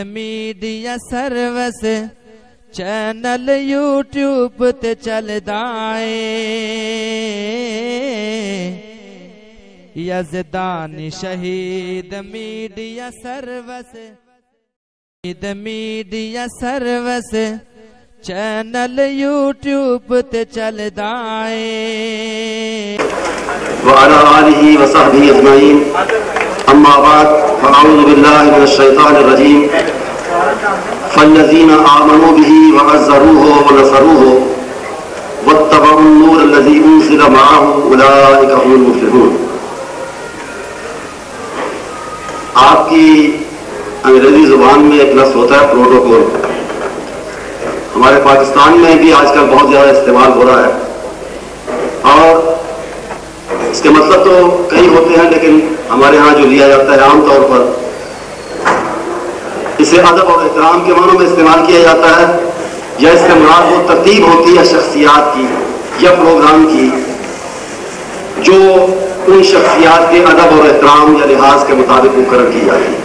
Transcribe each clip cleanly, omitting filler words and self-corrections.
Media service channel YouTube تے چلدا اے یزدان شہید میڈیا سروس چینل یوٹیوب تے چلدا اے وعلى آله وصحبه اجمعین اما بعد فاعوذ باللہ من الشیطان الرجیم فالذین آمنوا به وعزروه ونصروه واتبعوا النور الذي انزل معه اولئک هم المفلحون۔ آپ کی انگریزی زبان میں ایک لفظ ہوتا ہے پروٹوکول، ہمارے پاکستان میں بھی آج کل بہت زیادہ استعمال ہو رہا ہے، اور اس کے مطلب تو کئی ہوتے ہیں، لیکن ہمارے ہاں جو لیا جاتا ہے عام طور پر اسے ادب اور احترام کے معنوں میں استعمال کیا جاتا ہے، یا اس سے مراد وہ ترتیب ہوتی ہے شخصیات کی یا پروگرام کی جو ان شخصیات کے ادب اور احترام یا لحاظ کے مطابق مقرر کی جاتی ہے۔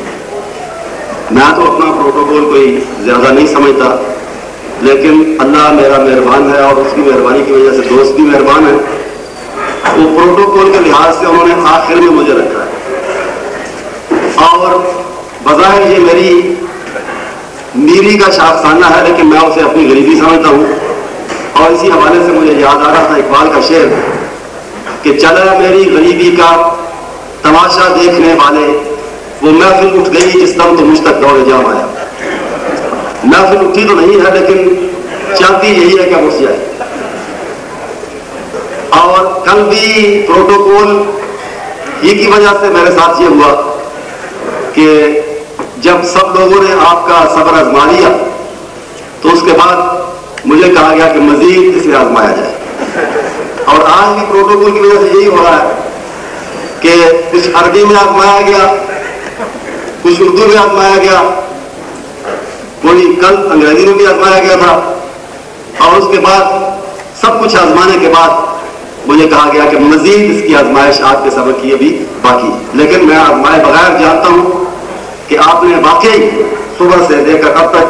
میں تو اپنا پروٹوکول کوئی زیادہ نہیں سمجھتا، لیکن اللہ میرا مہربان ہے اور اس کی مہربانی کی وجہ سے دوست بھی مہربان ہے، وہ پروٹوکول کے لحاظ سے انہوں نے آخر میں مجھے رکھا ہے، اور بظاہر یہ میری کا شاخسانہ ہے، لیکن میں اسے اپنی غریبی سمجھتا ہوں۔ اور اسی حوالے سے مجھے یاد آ رہا تھا اقبال کا شعر کہ چلا میری غریبی کا تماشا دیکھنے والے، وہ محفل اٹھ گئی جس دم تو مجھ تک دوڑ جام آیا۔ محفل اٹھی تو نہیں ہے، لیکن چلتی یہی ہے کہ اٹھ جائے۔ اور کل بھی پروٹوکول ہی کی وجہ سے میرے ساتھ یہ ہوا کہ جب سب لوگوں نے آپ کا صبر آزما لیا تو اس کے بعد مجھے کہا گیا کہ مزید اسے آزمایا جائے، اور آج بھی پروٹوکول کی وجہ سے یہی ہو رہا ہے کہ کچھ عربی میں آزمایا گیا، کچھ اردو میں آزمایا گیا، کوئی کل انگریزی میں بھی آزمایا گیا تھا، اور اس کے بعد سب کچھ آزمانے کے بعد مجھے کہا گیا کہ مزید اس کی آزمائش آپ کے سبق کی ابھی باقی، لیکن میں آزمائے بغیر جانتا ہوں کہ آپ نے واقعی صبح سے لے کر اب تک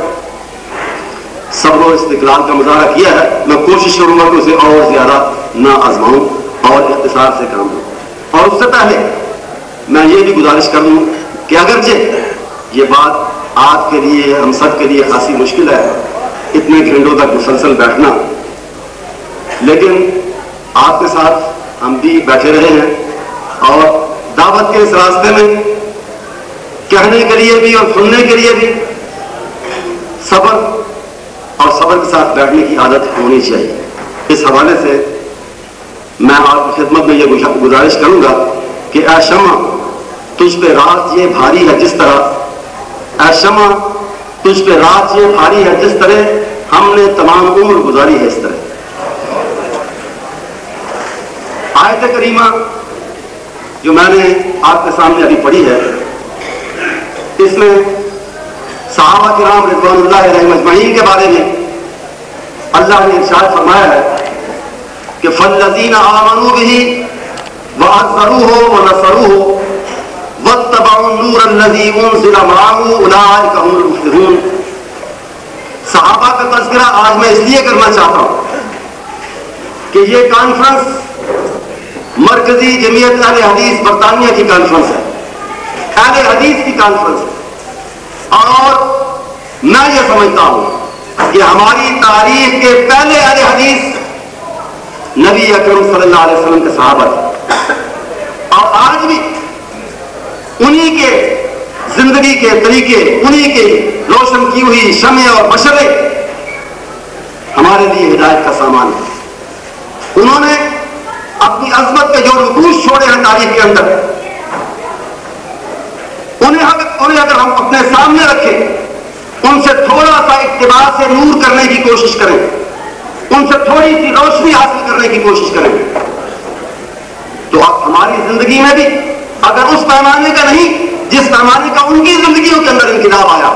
صبر و استقلال کا مظاہرہ کیا ہے۔ میں کوشش کروں گا کہ اسے اور زیادہ نہ آزماؤں اور اختصار سے کام لوں، اور اس سے پہلے میں یہ بھی گزارش کر لوں کہ اگرچہ یہ بات آپ کے لیے ہم سب کے لیے خاصی مشکل ہے اتنے گھنٹوں تک مسلسل بیٹھنا، لیکن آپ کے ساتھ ہم بھی بیٹھے رہے ہیں، اور دعوت کے اس راستے میں کہنے کے لیے بھی اور سننے کے لیے بھی صبر اور صبر کے ساتھ بیٹھنے کی عادت ہونی چاہیے۔ اس حوالے سے میں آپ کی خدمت میں یہ گزارش کروں گا کہ اے شمع تجھ پہ رات یہ بھاری ہے جس طرح، اے شمع تجھ پہ رات یہ بھاری ہے جس طرح ہم نے تمام عمر گزاری ہے اس طرح۔ آیت کریمہ جو میں نے آپ کے سامنے ابھی پڑھی ہے، اس میں صحابہ کرام رضوان اللہ علیہم اجمعین کے بارے میں اللہ نے ارشاد فرمایا ہے کہ فالذین آمنوا بہ وعزروہ ونصروہ واتبعوا النور الذی انزل معہ اولئک هم المفلحون۔ صحابہ کا تذکرہ آج میں اس لیے کرنا چاہتا ہوں کہ یہ کانفرنس مرکزی جمعیت اہل حدیث برطانیہ کی کانفرنس ہے، اہل حدیث کی کانفرنس ہے، اور میں یہ سمجھتا ہوں کہ ہماری تاریخ کے پہلے اہل حدیث نبی اکرم صلی اللہ علیہ وسلم کے صحابہ تھے، اور آج بھی انہی کے زندگی کے طریقے، انہی کے روشن کی ہوئی شمع اور مشعلیں ہمارے لیے ہدایت کا سامان ہے۔ انہوں نے اپنی عظمت کے جو رکوز چھوڑے ہیں تاریخ کے اندر، انہیں اگر ہم اپنے سامنے رکھیں، ان سے تھوڑا سا اقتباس سے نور کرنے کی کوشش کریں، ان سے تھوڑی سی روشنی حاصل کرنے کی کوشش کریں، تو اب ہماری زندگی میں بھی اگر اس پیمانے کا نہیں جس پیمانے کا ان کی زندگیوں کے اندر انقلاب آیا،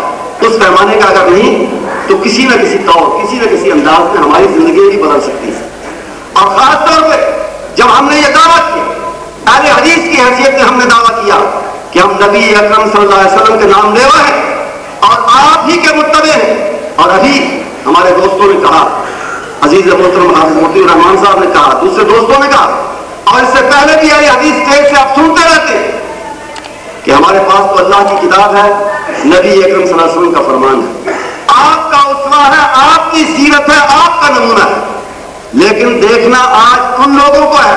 اس پیمانے کا اگر نہیں تو کسی نہ کسی طور، کسی نہ کسی انداز میں ہماری زندگی بھی بدل سکتی ہے۔ اور خاص طور پہ جب ہم نے یہ دعویٰ کیا، اہل حدیث کی حیثیت سے ہم نے دعویٰ کیا کہ ہم نبی اکرم صلی اللہ علیہ وسلم کے نام لیوا ہیں اور ابھی ہمارے دوستوں نے کہا, عزیز محترم حافظ مفتی الرحمان صاحب نے کہا, دوسرے دوستوں نے کہا, اور اس سے پہلے بھی یہ حدیث اسٹیج سے آپ سنتے رہتے کہ ہمارے پاس تو اللہ کی کتاب ہے, نبی اکرم صلی اللہ علیہ وسلم کا فرمان ہے, آپ کا اسوہ ہے, آپ کی سیرت ہے, آپ کا نمونہ ہے. لیکن دیکھنا آج ان لوگوں کو ہے,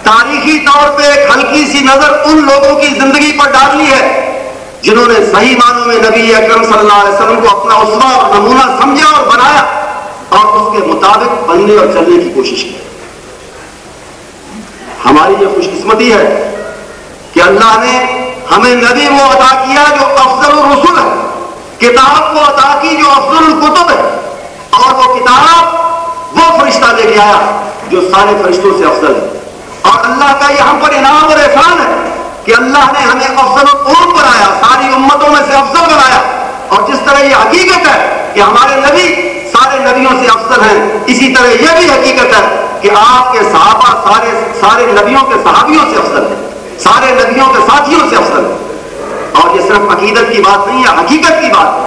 تاریخی طور پہ ایک ہلکی سی نظر ان لوگوں کی زندگی پر ڈالنی ہے جنہوں نے صحیح معنوں میں نبی اکرم صلی اللہ علیہ وسلم کو اپنا اسوہ اور نمونہ سمجھا اور بنایا اور اس کے مطابق بننے اور چلنے کی کوشش کی. ہماری یہ خوش قسمتی ہے کہ اللہ نے ہمیں نبی وہ عطا کیا جو افضل الرسل ہے, کتاب وہ عطا کی جو افضل الکتب ہے, اور وہ کتاب وہ فرشتہ لے کے آیا جو سارے فرشتوں سے افضل ہے. اور اللہ کا یہ ہم پر انعام اور احسان ہے کہ اللہ نے ہمیں افضل الامم بنایا, ساری امتوں میں سے افضل بنایا. اور جس طرح یہ حقیقت ہے کہ ہمارے نبی سارے نبیوں سے افضل ہیں, اسی طرح یہ بھی حقیقت ہے کہ آپ کے صحابہ سارے نبیوں کے صحابیوں سے افضل ہیں, سارے نبیوں کے ساتھیوں سے افضل ہیں. اور یہ صرف عقیدت کی بات نہیں ہے, حقیقت کی بات ہے.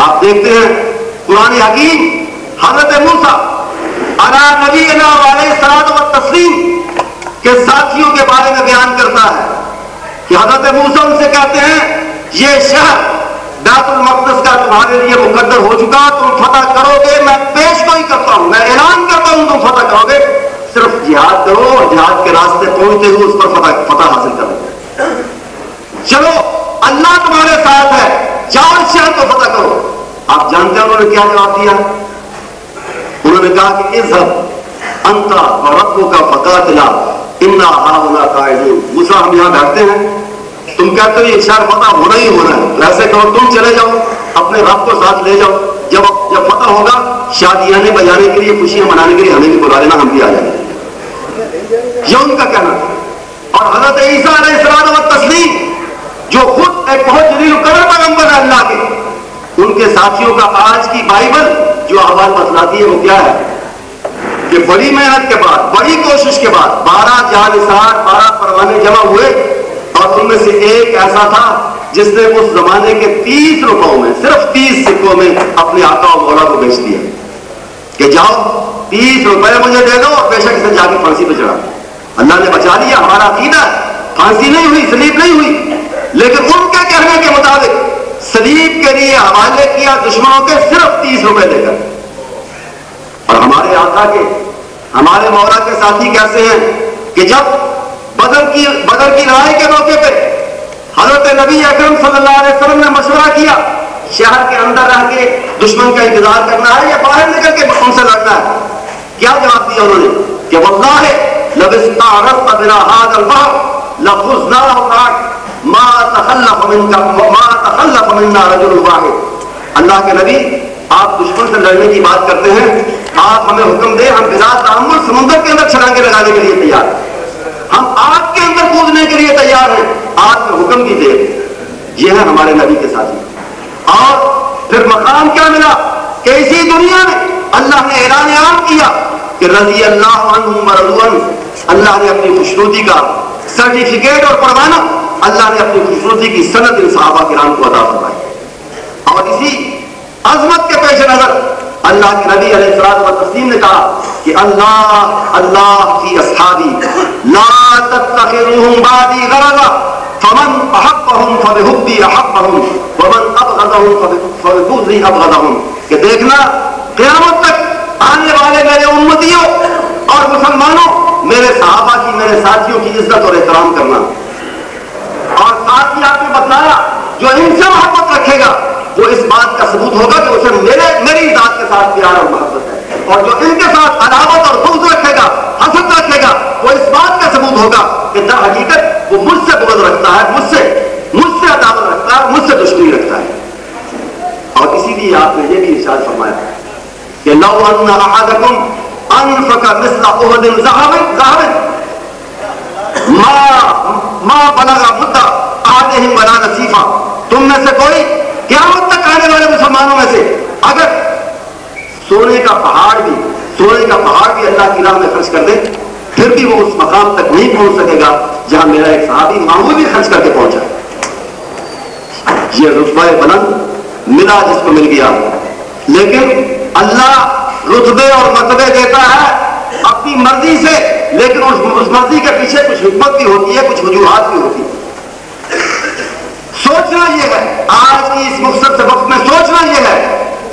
آپ دیکھتے ہیں قرآن حکیم حضرت موسیٰ علی نبینا علیہ الصلوۃ والتسلیم کے ساتھیوں کے بارے میں بیان کرتا ہے کہ حضرت موسیٰ ان سے کہتے ہیں یہ شہر بیت المقدس کا تمہارے لیے مقدر ہو چکا, تم فتح کرو گے, میں پیش گوئی کرتا ہوں, میں اعلان کرتا ہوں تم فتح کرو گے, صرف جہاد کرو اور جہاد کے راستے پہنچتے ہوئے اس پر فتح حاصل کرو. چلو اللہ تمہارے ساتھ ہے, جاؤ اس شہر کو فتح کرو. آپ جانتے ہیں انہوں نے کیا جواب دیا؟ انہوں نے کہا کہ اذهب انت وربك فقاتلا انا هاهنا قاعدون. موسیٰ ہم یہاں بیٹھتے ہیں, تم کہتے ہو یہ شہر فتح ہونا ہی ہونا ہے, ویسے کہو تم چلے جاؤ اپنے رب کو ساتھ لے جاؤ, جب فتح ہوگا شادیاں بجانے کے لیے, خوشیاں منانے کے لیے ہمیں بھی بلا لینا, ہم بھی آ جائیں گے. یہ ان کا کہنا تھا. اور حضرت عیسیٰ علیہ السلام و تسلیم جو خود ایک بہت جلیل القدر پیغمبر ہے اللہ کے, ان کے ساتھیوں کا آج کی بائبل جو احوال بتلاتی ہے وہ کیا ہے کہ بڑی محنت کے بعد, بڑی کوشش کے بعد 12 جانثار 12 پروانے جمع ہوئے, اور ان میں سے ایک ایسا تھا جس نے اس زمانے کے 30 روپوں میں, صرف 30 سکوں میں اپنے آقا و مولا کو بیچ دیا کہ جاؤ 30 روپے مجھے دے دو اور بے شک اسے جا کے پھانسی پہ چڑھا. اللہ نے بچا لیا. ہمارا عقیدہ پھانسی نہیں ہوئی, سلیب نہیں ہوئی, لیکن ان کے کہنے کے مطابق سلیب کے لیے حوالے کیا دشمنوں کے صرف 30 روپے دے کر. اور ہمارے آقا کے, ہمارے مولا کے ساتھی کیسے ہیں کہ جب بدر کی لڑائی کے موقع پہ حضرت نبی اکرم صلی اللہ علیہ وسلم نے مشورہ کیا شہر کے اندر رہ کے دشمن کا انتظار کرنا ہے یا باہر نکل کے ان سے لڑنا ہے, کیا جواب دیا انہوں نے کہ واللہ لو استعرضت بنا هذا البحر لفزناه معك ما تخلف منا رجل واحد. اللہ کے نبی آپ دشمن سے لڑنے کی بات کرتے ہیں, آپ ہمیں حکم دیں, ہم بلا تعامل سمندر کے اندر چھلانگے لگانے کے لیے تیار ہیں, ہم آگ کے اندر کودنے کے لیے تیار ہیں, آپ میں حکم کی دیر. یہ ہے ہمارے نبی کے ساتھی. اور پھر مقام کیا ملا کہ اسی دنیا میں اللہ نے اعلان عام کیا کہ رضی اللہ عنہم ورضوا عنہ, اللہ نے اپنی خوشنودی کا سرٹیفکیٹ اور پروانہ, اللہ نے اپنی خوشنودی کی سند ان صحابہ کرام کو عطا فرمائی. اور اسی عظمت کے پیش نظر اللہ کے نبی علیہ الصلوۃ والتسلیم نے کہا کہ اللہ فی اصحابی لا تتخذوهم بعدی غرضا فمن احبهم فبحبی احبهم ومن ابغضهم فببغضی ابغضهم. کہ دیکھنا قیامت تک آنے والے میرے امتیوں اور مسلمانوں میرے صحابہ کی, میرے ساتھیوں کی عزت اور احترام کرنا. اور ساتھ ہی آپ نے بتلایا جو ان سے محبت رکھے گا وہ اس بات کا ثبوت ہوگا کہ اسے میری ذات کے ساتھ پیار اور محبت ہے, اور جو ان کے ساتھ عداوت اور بغض رکھے گا, حسد رکھے گا, وہ اس بات کا ثبوت ہوگا کہ در حقیقت وہ مجھ سے بغض رکھتا ہے, مجھ سے عداوت رکھتا ہے, مجھ سے دشمنی رکھتا ہے. اور اسی لیے آپ نے یہ بھی ارشاد فرمایا کہ لو ان احدکم انفق مثل احد ذهب ما بلغ مد احدهم ولا نصیفا. تم میں سے کوئی قیامت تک آنے والے مسلمانوں میں سے اگر سونے کا پہاڑ بھی اللہ کی راہ میں خرچ کر دے, پھر بھی وہ اس مقام تک نہیں پہنچ سکے گا جہاں میرا ایک صحابی معمولی خرچ کر کے پہنچا. یہ رتبہ بلند ملا جس کو مل گیا. لیکن اللہ رتبے اور مرتبے دیتا ہے اپنی مرضی سے, لیکن اس مرضی کے پیچھے کچھ حکمت بھی ہوتی ہے, کچھ وجوہات بھی ہوتی ہے. سوچنا یہ ہے آج کی اس مختصر سے وقت میں, سوچنا یہ ہے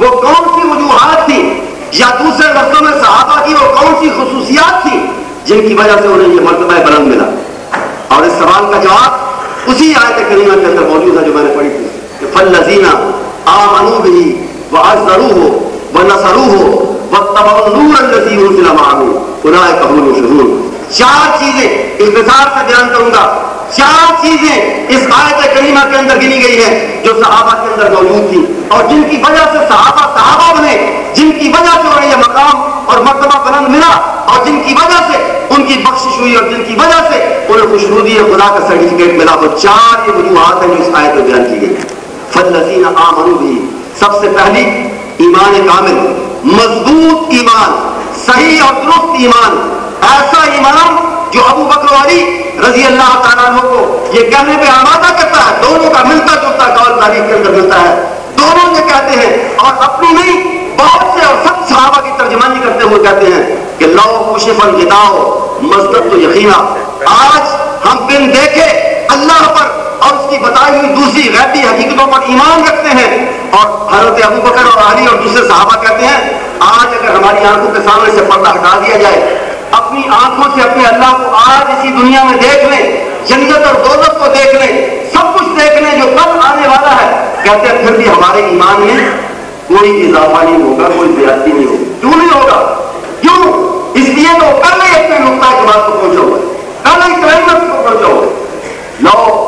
وہ کون سی وجوہات تھی, یا دوسرے لفظوں میں صحابہ کی وہ کون سی خصوصیات تھی جن کی وجہ سے انہیں یہ مرتبہ بلند ملا. اور اس سوال کا جواب اسی آیت کریمہ کے اندر موجود ہے جو میں نے پڑھی تھی کہ فالذین آمنوا بہ وعزروہ ونصروہ واتبعوا النور الذی انزل معہ اولئک هم المفلحون. چار چیزیں اختصار سے بیان کروں گا, چار چیزیں اس آیت کریمہ کے اندر گنی گئی ہیں جو صحابہ کے اندر موجود تھی اور جن کی وجہ سے صحابہ بنے, جن کی وجہ سے انہیں یہ مقام اور مرتبہ بلند ملا, اور جن کی وجہ سے ان کی بخشش ہوئی, اور جن کی وجہ سے انہیں خوشنودی خدا کا سرٹیفکیٹ ملا. وہ چار یہ وجوہات ہیں جو اس آیت میں بیان کی گئی. فالذین آمنوا بہ, سب سے پہلی ایمان کامل, مضبوط ایمان, صحیح اور درست ایمان, ایسا ایمان جو ابو بکر و علی رضی اللہ تعالیٰ عنہ کو یہ کہنے پہ آمادہ کرتا ہے. دونوں کا ملتا جلتا قول تاریخ کے اندر ملتا ہے, دونوں یہ کہتے ہیں اور اپنی نہیں بہت سے اور سب صحابہ کی ترجمانی کرتے ہوئے کہتے ہیں کہ لو کشف الغطاء مزددت یقینا. آج ہم بن دیکھے اللہ پر اور اس کی بتائی ہوئی دوسری غیبی حقیقتوں پر ایمان رکھتے ہیں. اور حضرت ابو بکر اور علی اور دوسرے صحابہ کہتے ہیں آج اگر ہماری آنکھوں کے سامنے سے پردہ ہٹا دیا جائے, اپنی آنکھوں سے اپنے اللہ کو آج اسی دنیا میں دیکھ لیں, جنت اور دوزخ کو دیکھ لیں, سب کچھ دیکھ لیں جو کل آنے والا ہے, کہتے ہیں پھر بھی ہمارے ایمان میں کوئی اضافہ نہیں ہوگا, کوئی زیادتی نہیں ہوگی. کیوں نہیں ہوگا؟ کیوں؟ اس لیے تو کل ہی اپنے نقطہ کے بعد کو پہنچا ہوا ہے, کل ہی کلائمیکس کو پہنچا ہوا ہے. لو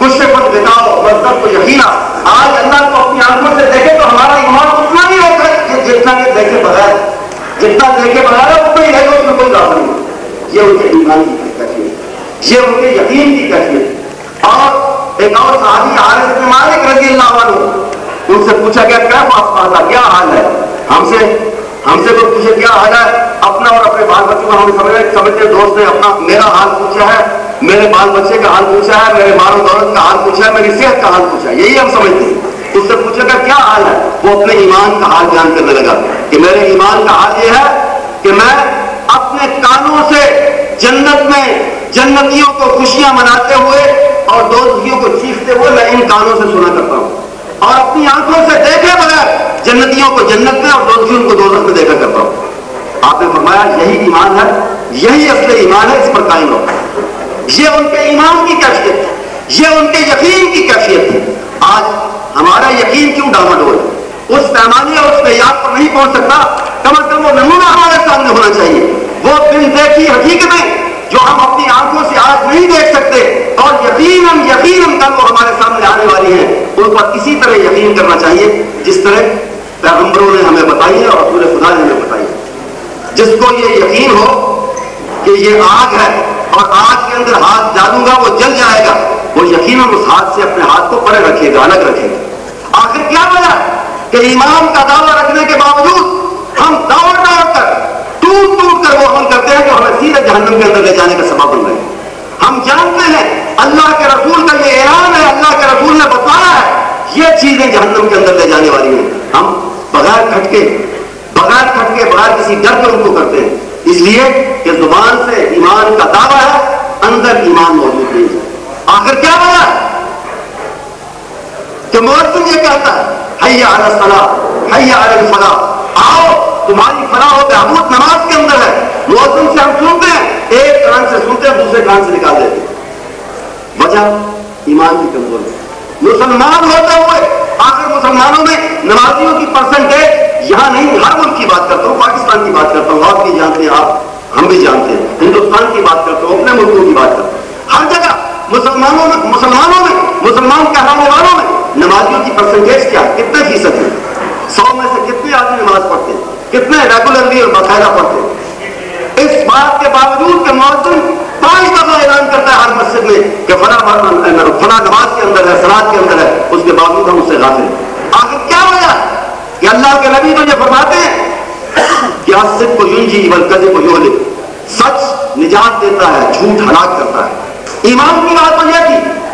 کشف الغطاء مزددت یقینا, آج اللہ کو اپنی آنکھوں سے دیکھے تو ہمارا ایمان اتنا نہیں ہوتا ہے جتنا کہ دیکھے بغیر, جتنا دیکھے بغیر اتنا ہی ہے اس میں کوئی اضافہ نہیں. یہ ان کے ایمان کی کیفیت, یہ ان کے یقین کی کیفیت. اور ایک اور صحابی حارث بن مالک رضی اللہ عنہ, ان سے پوچھا گیا کیا بات, کیا حال ہے, ہم سے کوئی پوچھے کیا حال ہے, اپنا اور اپنے بال بچوں کا ہم سمجھتے دوست نے اپنا میرا حال پوچھا ہے, میرے بال بچے کا حال پوچھا ہے, میرے مال و دولت کا حال پوچھا ہے, میری صحت کا حال پوچھا ہے, یہی ہم سمجھتے ہیں. اس سے پوچھے گا کیا حال ہے, وہ اپنے ایمان کا حال بیان کرنے لگا کہ میرے ایمان کا حال یہ ہے کہ میں اپنے کانوں سے جنت میں جنتیوں کو خوشیاں مناتے ہوئے اور دوزخیوں کو چیختے ہوئے میں ان کانوں سے سنا کرتا ہوں, اور اپنی آنکھوں سے دیکھے بغیر جنتیوں کو جنت میں اور دوزخیوں کو دوزخ میں دیکھا کرتا ہوں. آپ نے فرمایا یہی ایمان ہے, یہی اصل ایمان ہے, اس پر قائم رہو. یہ ان کے ایمان کی کیفیت ہے, یہ ان کے یقین کی کیفیت ہے. آج ہمارا یقین کیوں ڈاواڈول ہے, اس پیمانے اور اس معیار پر نہیں پہنچ سکتا, کم از کم وہ نمونہ ہمارے سامنے ہونا چاہیے. وہ بن دیکھی حقیقتیں جو ہم اپنی آنکھوں سے آج نہیں دیکھ سکتے اور یقیناً کل وہ ہمارے سامنے آنے والی ہیں, ان پر اسی طرح یقین کرنا چاہیے جس طرح پیغمبروں نے ہمیں بتائی ہے اور رسول خدا نے ہمیں بتائی ہے. جس کو یہ یقین ہو کہ یہ آگ ہے اور آگ کے اندر ہاتھ ڈالوں گا وہ جل جائے گا, وہ یقیناً اس ہاتھ سے اپنے ہاتھ کو پرے رکھے گا, الگ رکھے گا. آخر کیا وجہ کہ ایمان کا دعویٰ رکھنے کے باوجود ہم دوڑ کر ٹوٹ کر وہ عمل کرتے ہیں جو ہمیں سیدھے جہنم کے اندر لے جانے کا سبب بن رہے ہیں. ہم جانتے ہیں اللہ کے رسول کا یہ اعلان ہے, اللہ کے رسول نے بتایا ہے یہ چیزیں جہنم کے اندر لے جانے والی ہیں. ہم بغیر کھٹکے بغیر کسی ڈر کے ان کو کرتے ہیں, اس لیے کہ زبان سے ایمان کا دعویٰ ہے, اندر ایمان موجود نہیں ہے. آخر کیا وجہ ہے کہ مؤذن یہ کہتا ہے حی علی الصلاۃ حی علی الفلاح, آؤ تمہاری فلاح و بہبود نماز کے اندر ہے. مؤذن سے ہم سنتے ہیں, ایک کان سے سنتے ہیں دوسرے کان سے نکال دیتے ہیں. وجہ ایمان کی کمزوری. مسلمان ہوتے ہوئے آخر مسلمانوں میں نمازیوں کی پرسنٹیج یہاں نہیں, ہر ملک کی بات کرتا ہوں, پاکستان کی بات کرتا ہوں, آپ بھی جانتے ہیں, آپ ہم بھی جانتے ہیں, ہندوستان کی بات کرتا ہوں, اپنے ملکوں کی بات کرتا ہوں. ہر جگہ مسلمانوں میں مسلمان کہلانے والوں میں نمازیوں کی پرسنٹیج کیا ہے, کتنے فیصد ہے؟ 100 میں سے کتنے آدمی نماز پڑھتے ہیں, کتنے ریگولرلی اور باقاعدہ پڑھتے ہیں؟ اس بات کے باوجود کہ مؤذن 5 دفعہ اعلان کرتا ہے ہر مسجد میں کہ فلاں نماز کے اندر ہے, صلاۃ کے اندر ہے, اس کے باوجود ہم اس سے غافل ہیں. آخر کیا وجہ کہ اللہ کے نبی تو یہ فرماتے ہیں کہ الصدق ینجی والکذب یہلک, سچ نجات دیتا ہے, جھوٹ ہلاک کرتا ہے. ایمان کی بات تو یہ تھی,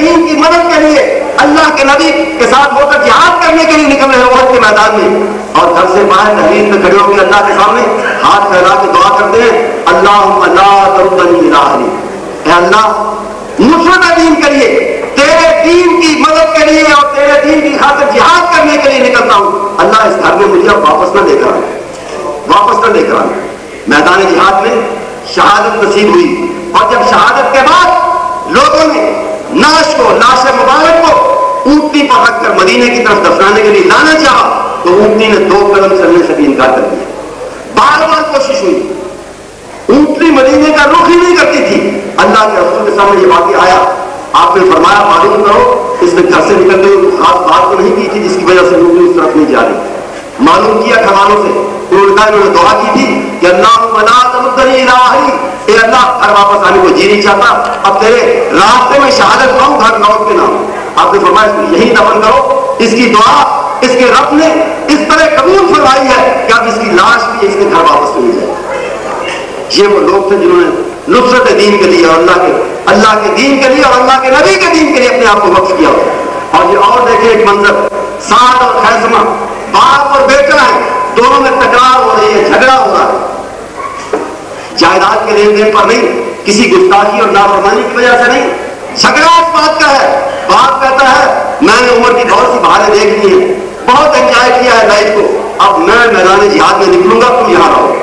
دین کی مدد کے لیے اللہ کے نبی کے ساتھ ہو کر جہاد کرنے کے لیے نکل رہے ہیں احد کے میدان میں, اور گھر سے باہر تحریر میں کھڑے ہو کے اللہ کے سامنے ہاتھ پھیلا کے دعا کرتے ہیں, اللہم لا تردنی الی اہلی, اے اللہ نصرت دین کے لیے, تیرے دین کی مدد کے لیے اور تیرے دین کی خاطر جہاد کرنے کے لیے نکلتا ہوں, اللہ اس گھر میں مجھے اب واپس نہ لے کر آئے, واپس نہ لے کر آئے. میدان جہاد میں شہادت نصیب ہوئی, اور جب شہادت کے بعد لوگوں نے نعش کو, لاش مبارک کو اونٹنی پر رکھ کر مدینے کی طرف دفنانے کے لیے لانا چاہا تو اونٹنی نے 2 قدم چلنے سے بھی انکار کر دیا. بار بار کوشش ہوئی, اونٹنی مدینے کا رخ ہی نہیں کرتی تھی. اللہ کے رسول کے سامنے یہ واقعہ آیا, آپ نے فرمایا معلوم کرو اس نے گھر سے نکلتے ہوئے خاص بات تو نہیں کی تھی جس کی وجہ سے لوگ اس طرف نہیں جا رہے. معلوم کیا گھرانوں سے, انہوں نے دعا کی تھی کہ اللہم لا تردنی الی اہلی, اے اللہ گھر واپس آنے کو جی نہیں چاہتا, اب تیرے راستے میں شہادت پاؤں, گھر لوٹ کے نہ ہوں. آپ نے فرمایا اس کو یہی دفن کرو. اس کی دعا اس کے رب نے اس طرح قبول فرمائی ہے کہ اب اس کی لاش بھی اس کے گھر واپس نہیں جائے. یہ وہ لوگ تھے جنہوں نے نصرت دین کے لیے اور اللہ کے دین کے لیے اور اللہ کے نبی کے دین کے لیے اپنے آپ کو وقف کیا. اور یہ اور دیکھیں ایک منظر, سعد اور خیثمہ باپ اور بیٹا ہے, دونوں میں تکرار ہو رہی ہے, جھگڑا ہو رہا ہے. جائیداد کے لین دین پر نہیں, کسی گستاخی اور نافرمانی کی وجہ سے نہیں, جھگڑا اس بات کا ہے. باپ کہتا ہے میں نے عمر کی بہت سی بہاریں دیکھ لی ہیں, بہت انجوائے کیا ہے لائف کو, اب میں میدان جہاد میں نکلوں گا, تم یہاں رہو.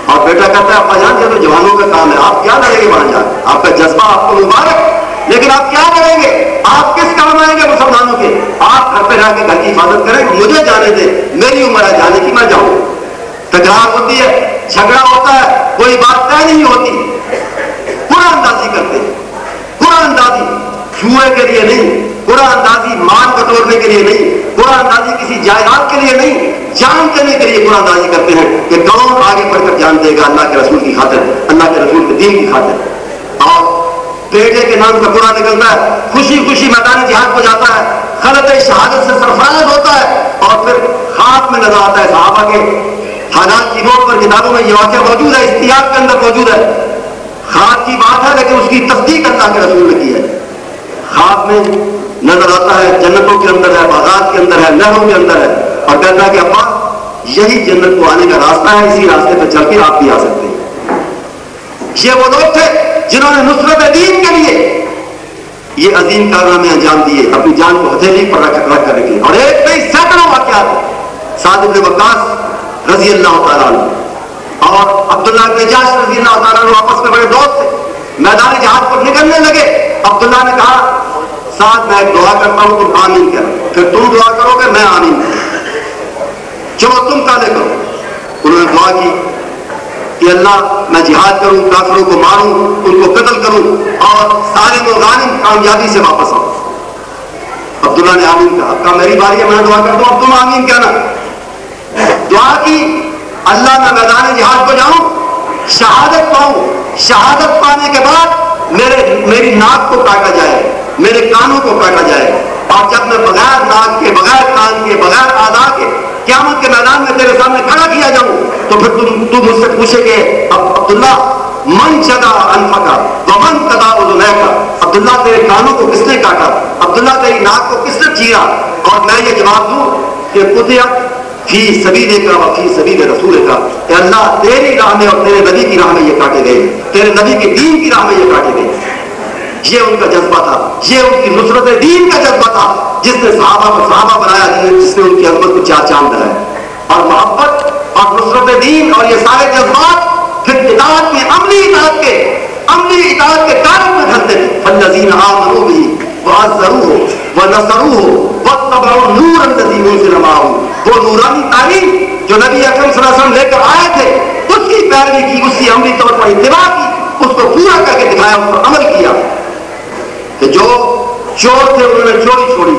اور بیٹا کہتا ہے ابا جان یہ تو جوانوں کا کام ہے, آپ کیا لڑیں گے وہاں جا, آپ کا جذبہ آپ کو مبارک, لیکن آپ کیا کریں گے, آپ کس کام آئیں گے مسلمانوں کے, آپ گھر پہ رہ کے گھر کی حفاظت کریں, مجھے جانے دیں, میری عمر ہے جانے کی, میں جاؤں. تکرار ہوتی ہے, جھگڑا ہوتا ہے, کوئی بات طے نہیں ہوتی, قرآن اندازی کرتے ہیں. قرآن اندازی جوئے کے لیے نہیں, قرآن اندازی مال بٹورنے کے لیے نہیں, قرآن اندازی کسی جائیداد کے لیے نہیں, جان دینے کے لیے قرآن اندازی کرتے ہیں کہ کون آگے بڑھ کر جان دے گا اللہ کے رسول کی خاطر, اللہ کے رسول کے دین کی خاطر. اور بیٹے کے نام کا قرآن نکلتا ہے, خوشی خوشی میدان جہاد کو جاتا ہے, خلط شہادت سے سرفراز ہوتا ہے, اور پھر خواب میں نظر آتا ہے صحابہ کے حالات کی روڈ پر کتابوں میں یہ واقعہ موجود ہے, استیاب کے اندر موجود ہے. خواب کی بات ہے لیکن اس کی تصدیق اللہ کے رسول نے کی ہے. خواب میں نظر آتا ہے جنتوں کے اندر ہے, باغات کے اندر ہے, نہروں کے اندر ہے, اور کہتا ہے کہ ابا یہی جنت کو آنے کا راستہ ہے, اسی راستے پہ چل کے آپ بھی آ سکتے ہیں. یہ وہ لوگ تھے جنہوں نے نصرت دین کے لیے یہ عظیم کارنامے انجام دیے, اپنی جان کو ہتھیلی پر رکھ کر رکھی. اور ایک نہیں سینکڑوں واقعات, سعد بن وقاص رضی اللہ تعالیٰ عنہ اور عبداللہ بن جاش رضی اللہ تعالیٰ عنہ آپس میں بڑے دوست تھے, میدان جہاد پر نکلنے لگے. عبداللہ نے کہا سعد میں ایک دعا کرتا ہوں, تم آمین کر, پھر تم دعا کرو گے, میں آمین کروں, چلو تم پہلے کرو. انہوں نے دعا کی کہ اللہ میں جہاد کروں, کافروں کو ماروں, ان کو قتل کروں, اور سارے و غانم کامیابی سے واپس آؤں. عبداللہ نے آمین کہا. کہا میری باری ہے, میں دعا کرتا ہوں, اب تم آمین کہنا. دعا کی, اللہ میں میدان جہاد کو جاؤں, شہادت پاؤں, شہادت پانے کے بعد میری ناک کو کاٹا جائے, میرے کانوں کو کاٹا جائے, اور جب میں بغیر ناک کے, بغیر کان کے, بغیر اعضاء کے قیامت کے میدان میں تیرے سامنے کھڑا کیا جاؤں, تو پھر تم مجھ سے پوچھے کہ اب عبداللہ من چدا انفقا ومن قضا اذنیکا, عبداللہ تیرے کانوں کو کس نے کاٹا, عبداللہ تیری ناک کو کس نے چیرا, اور میں یہ جواب دوں کہ قطعت فی سبیلک و فی سبیل رسولک, کہ اللہ تیری راہ میں اور تیرے نبی کی راہ میں یہ کاٹے گئے, تیرے نبی کے دین کی راہ میں یہ کاٹے گئے. یہ ان کا جذبہ تھا, یہ ان کی نصرت دین کا جذبہ تھا, جس نے صحابہ کو صحابہ بنایا, جس نے ان کی عظمت کو چار چاند لگائے. اور محبت اور نصرت دین اور یہ سارے جذبات پھر اطاعت میں, عملی اطاعت کے کارن میں ڈھلتے ہیں. فالذین آمنوا بہ وعزروہ ونصروہ واتبعوا النور الذی انزل معہ, وہ نورانی تعلیم جو نبی اکرم صلی اللہ علیہ وسلم لے کر آئے تھے, اس کی پیروی کی, اس کی عملی طور پر اتباع کی, اس کو پورا کر کے دکھایا, اس پر عمل کیا. کہ جو چور تھے انہوں نے چوری چھوڑی,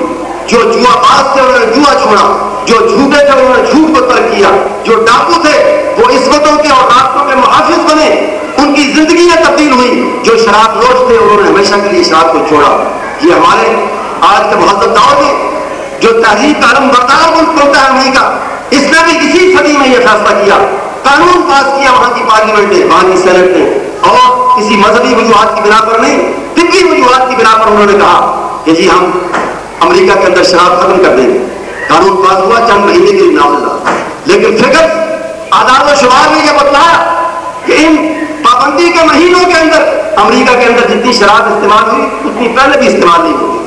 جو جوا باز تھے انہوں نے جوا چھوڑا, جو جھوٹے تھے انہوں نے جھوٹ کو ترک کیا, جو ڈاکو تھے وہ عصمتوں کے اور راستوں کے محافظ بنے, ان کی زندگیاں تبدیل ہوئی, جو شراب نوش تھے انہوں نے ہمیشہ کے لیے شراب کو چھوڑا. یہ ہمارے آج کے مہذب دور میں جو تہذیب کا علم بردار ملک ہوتا ہے امریکہ, اس نے بھی اسی صدی میں یہ فیصلہ کیا, قانون پاس کیا, وہاں کی پارلیمنٹ نے, وہاں کی سینٹ نے, اور کسی مذہبی وجوہات کی بنا پر نہیں، طبی وجوہات کی بنا پر انہوں نے کہا کہ جی ہم امریکہ کے اندر شراب ختم کر دیں گے. قانون پاس ہوا چند مہینے کے لیے نامزدہ، لیکن فکر اعداد و شمار نے یہ بتلایا کہ ان پابندی کے مہینوں کے اندر امریکہ کے اندر جتنی شراب استعمال ہوئی اتنی پہلے بھی استعمال نہیں ہوئی.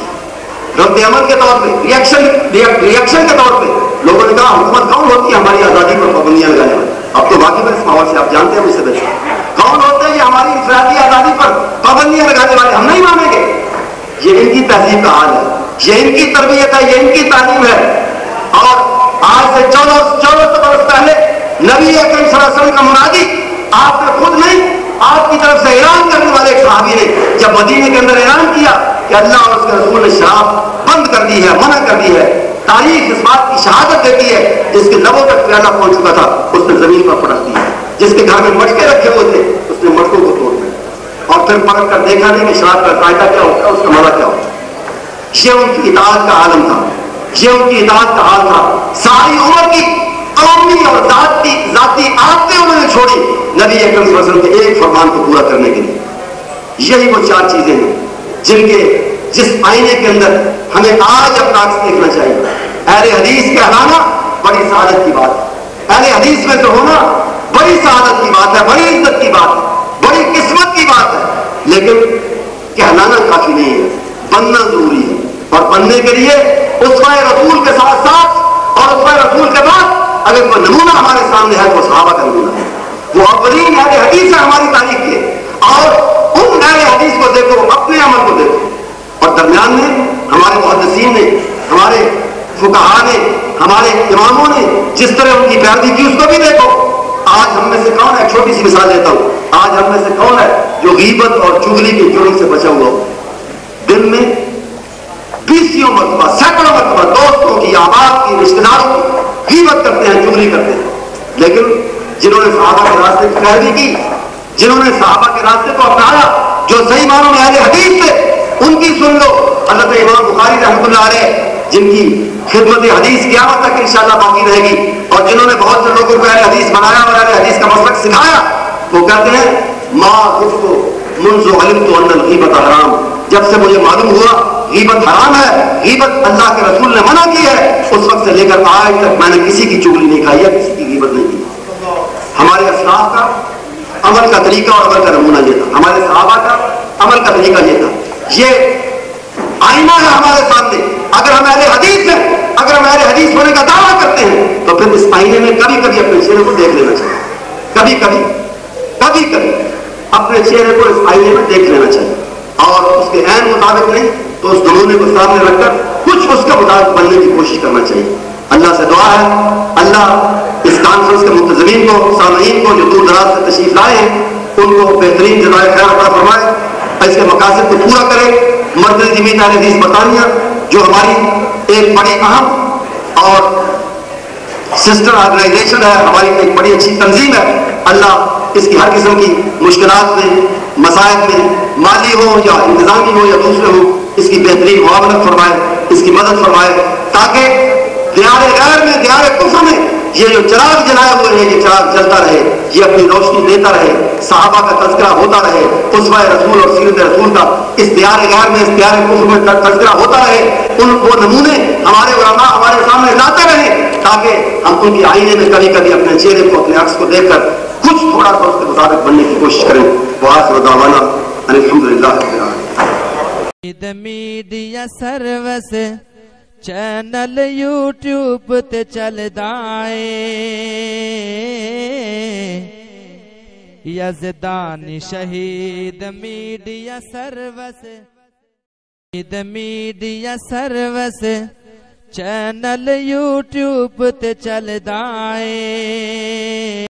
رد عمل کے طور پہ، ریئیکشن کے طور پہ لوگوں نے کہا حکومت کون ہوتی ہے ہماری آزادی پر پابندیاں لگانے والی؟ اب تو باقی اس ماحول سے آپ جانتے ہیں مجھ سے بہتر کون ہوتے ہیں یہ ہماری انفرادی آزادی پر پابندیاں لگانے والے. ہم نہیں مانیں گے. یہ ان کی تہذیب کا حال ہے، یہ ان کی تربیت ہے، یہ ان کی تعلیم ہے. اور آج سے 14 برس پہلے نبی اکرم صلی اللہ علیہ وسلم کا منادی آپ نے خود نہیں، آپ کی طرف سے اعلان کرنے والے ایک صحابی نے جب مدینے کے اندر اعلان کیا کہ اللہ اور اس کے رسول نے شراب بند کر دی ہے، منع کر دی ہے، تاریخ اس بات کی شہادت دیتی ہے جس کے لبوں تک پیالہ پہنچ چکا تھا اس نے زمین پر پٹک دیا. جس کے گھر میں مٹکے رکھے ہوئے تھے اس نے مٹکوں کو توڑ دیا اور پھر پرکھ کر دیکھا نہیں کہ شراب کا فائدہ کیا ہوتا ہے، اس کا مزہ کیا ہوتا ہے. یہ ان کی اطاعت کا عالم تھا، یہ ان کی اطاعت کا حال تھا. ساری عمر کی قومی اور ذاتی عادتیں انہوں نے چھوڑی نبی اکرم صلی اللہ علیہ وسلم کے ایک فرمان کو پورا کرنے کے لیے. یہی وہ 4 چیزیں ہیں جن کے جس آئینے کے اندر ہمیں آج اپنا عکس دیکھنا چاہیے. اہل حدیث کہلانا بڑی سعادت کی بات ہے، اہل حدیث میں سے ہونا بڑی سعادت کی بات ہے، بڑی عزت کی بات ہے، بڑی قسمت کی بات ہے. لیکن کہلانا کافی نہیں ہے، بننا ضروری ہے. اور بننے کے لیے اسوہ رسول کے ساتھ ساتھ اور اسوہ رسول کے بعد اگر کوئی نمونہ ہمارے سامنے ہے وہ صحابہ کا نمونہ ہے. وہ اولین اہل حدیث ہے ہماری تاریخ کے، اور ان اہل حدیث کو دیکھو، اپنے عمل کو دیکھو. اور درمیان میں ہمارے محدثین نے، ہمارے فقہاء نے، ہمارے اماموں نے جس طرح ان کی پیروی کی اس کو بھی دیکھو. آج ہم میں سے کون ہے، چھوٹی سی مثال دیتا ہوں، آج ہم میں سے کون ہے جو غیبت اور چغلی کے جرم سے بچا ہوا ہو؟ دن میں 20 مرتبہ، سینکڑوں مرتبہ دوستوں کی، احباب کی، رشتے داروں کی غیبت کرتے ہیں، چغلی کرتے ہیں. لیکن جنہوں نے صحابہ کے راستے کی پیروی کی، جنہوں نے صحابہ کے راستے کو اپنایا، جو صحیح معنوں میں اہل حدیث تھے، ان کی سن لو. حضرت امام بخاری رحمۃ اللہ علیہ جن کی خدمت حدیث قیامت تک انشاءاللہ باقی رہے گی، اور جنہوں نے بہت سے لوگوں کو اہل حدیث بنایا اور اہل حدیث کا مسلک سکھایا، وہ کہتے ہیں ما خفت منذ علمت ان الغیبۃ حرام. جب سے مجھے معلوم ہوا غیبت حرام ہے، غیبت اللہ کے رسول نے منع کی ہے، اس وقت سے لے کر آج تک میں نے کسی کی چغلی نہیں کھائی ہے، کسی کی غیبت نہیں کی. ہمارے اسلاف کا عمل کا طریقہ اور عمل کا نمونہ یہ تھا، ہمارے صحابہ کا عمل کا طریقہ یہ تھا. یہ آئینہ ہے ہمارے سامنے. اگر ہم اہل حدیث ہیں، اگر ہم اہل حدیث ہونے کا دعویٰ کرتے ہیں تو پھر اس آئینے میں کبھی کبھی اپنے چہرے کو دیکھ لینا چاہیے. کبھی کبھی اپنے چہرے کو اس آئینے میں دیکھ لینا چاہیے، اور اس کے عین مطابق نہیں تو اس نمونے کو سامنے رکھ کر کچھ اس کے مطابق بننے کی کوشش کرنا چاہیے. اللہ سے دعا ہے اللہ اس کانفرنس کے منتظمین کو، سامعین کو جو دور دراز سے تشریف لائے ہیں، ان کو بہترین جزائے خیر عطا فرمائے، اس کے مقاصد کو پورا کرے. مرکزی جمعیت اہل حدیث برطانیہ جو ہماری ایک بڑی اہم اور سسٹر آرگنائزیشن ہے، ہماری ایک بڑی اچھی تنظیم ہے، اللہ اس کی ہر قسم کی مشکلات میں، مسائل میں، مالی ہو یا انتظامی ہو یا دوسرے ہو، اس کی بہترین معاونت فرمائے، اس کی مدد فرمائے، تاکہ دیار غیر میں، دیار کفر میں یہ جو چراغ جلائے ہوئے ہیں یہ چراغ جلتا رہے، یہ اپنی روشنی دیتا رہے، صحابہ کا تذکرہ ہوتا رہے، اسوہ رسول اور سیرت رسول کا اس دیار غیر میں، اس دیار کفر میں تذکرہ ہوتا رہے. ان وہ نمونے ہمارے علماء ہمارے سامنے لاتے رہیں تاکہ ہم ان کی آئینے میں کبھی کبھی اپنے چہرے کو، اپنے عکس کو دیکھ کر کچھ تھوڑا سا اس کے مطابق بننے کی کوشش کریں. وآخر دعوانا ان الحمدللہ رب العالمین. میڈیا سروس چینل یوٹیوب تے چلدا اے، یزدانی شہید media service, media service channel YouTube تے چلدا اے.